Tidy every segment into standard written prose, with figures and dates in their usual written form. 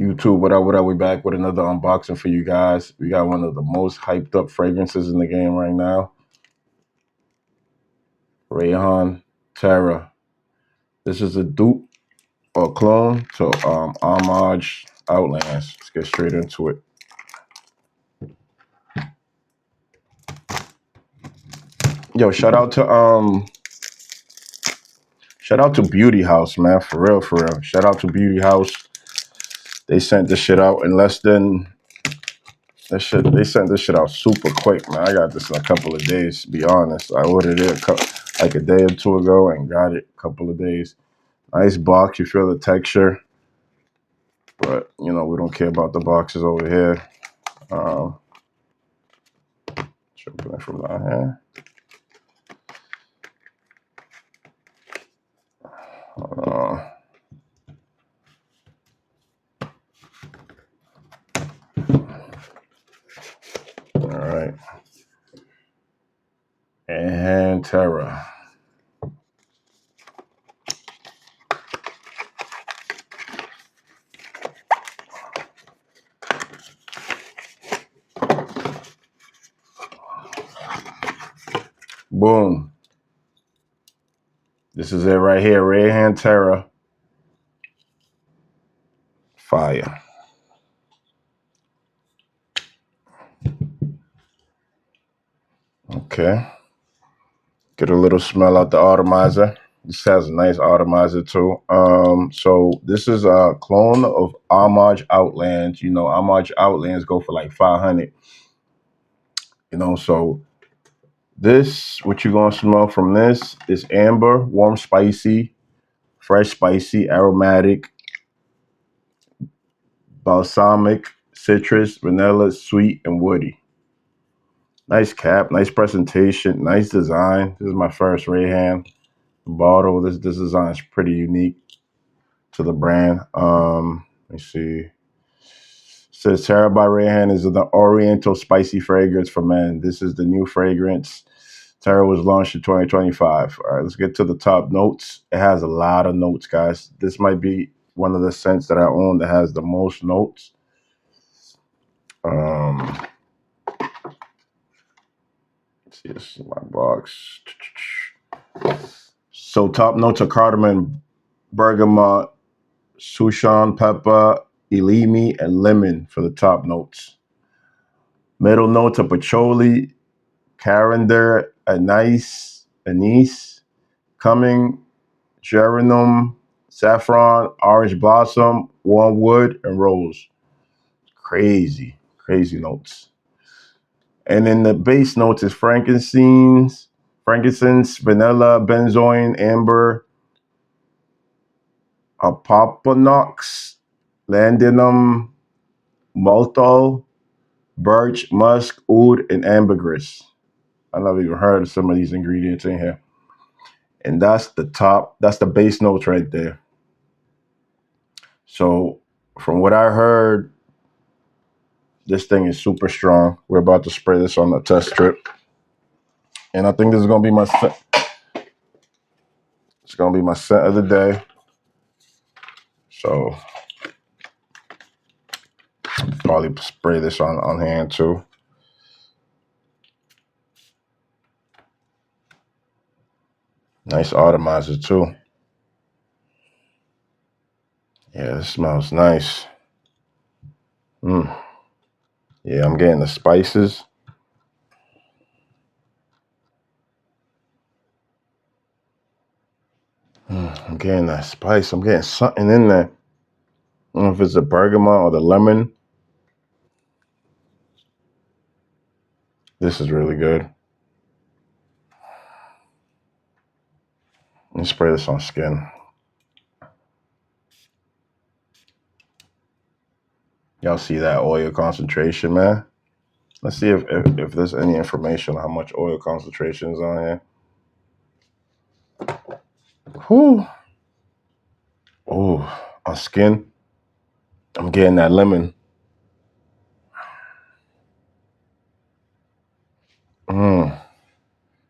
YouTube, what up, what up? We back with another unboxing for you guys. We got one of the most hyped up fragrances in the game right now. Rayhaan TERRA. This is a dupe or clone to Homage Outlands. Let's get straight into it. Yo, shout out to Beauty House, man. For real, for real. Shout out to Beauty House. They sent this shit out in less than they sent this shit out super quick, man. I got this in a couple of days, to be honest. I ordered it like a day or two ago and got it a couple of days. Nice box. You feel the texture. But, you know, we don't care about the boxes over here. Open it from down here. All right. And Terra. Boom. This is it right here. Rayhaan TERRA. Fire. Okay. Get a little smell out the atomizer. This has a nice atomizer too. So this is a clone of Homage Outlands. You know, Homage Outlands go for like 500. You know, so this, what you're gonna smell from this is amber, warm, spicy, fresh, spicy, aromatic, balsamic, citrus, vanilla, sweet, and woody. Nice cap, nice presentation, nice design. This is my first Rayhaan bottle. This design is pretty unique to the brand. Let me see. It says Terra by Rayhaan is the Oriental spicy fragrance for men. This is the new fragrance. Terra was launched in 2025. All right, let's get to the top notes. It has a lot of notes, guys. This might be one of the scents that I own that has the most notes. Let's see, this is my box. So top notes are cardamom, bergamot, Sushan pepper, Elemi, and lemon for the top notes. Middle notes are patchouli, Coriander, Anise, Cumin, Geranium, Saffron, orange blossom, warm wood, and rose. Crazy, crazy notes. And then the base notes is frankincense, vanilla, benzoin, amber, apopanox, Labdanum, Maltol, Birch, Musk, oud, and ambergris. I never even heard of some of these ingredients in here. And that's the base notes right there. So from what I heard, this thing is super strong. We're about to spray this on the test strip. And I think this is gonna be my scent. It's gonna be my scent of the day. So probably spray this on hand too. Nice atomizer too. Yeah, this smells nice. Yeah, I'm getting the spices. I'm getting that spice. I'm getting something in there. I don't know if it's the bergamot or the lemon. This is really good. Let me spray this on skin. Y'all see that oil concentration, man? Let's see if there's any information on how much oil concentration is on here. Whew. Oh, on skin, I'm getting that lemon.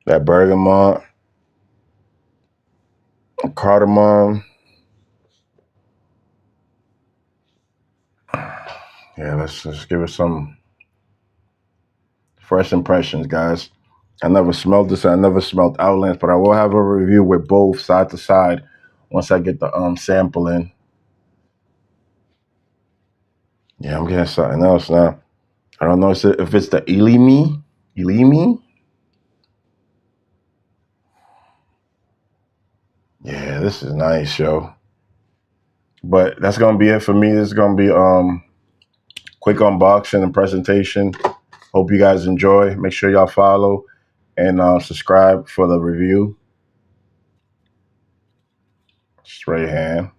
That bergamot, cardamom. Yeah, let's give it some fresh impressions, guys. I never smelled this. I never smelled Outlands, but I will have a review with both side to side once I get the sample in. Yeah, I'm getting something else now. I don't know if it's the Elemi. Elemi? Yeah, this is nice, yo. But that's gonna be it for me. This is gonna be quick unboxing and presentation. Hope you guys enjoy. Make sure y'all follow and subscribe for the review. It's Rayhaan.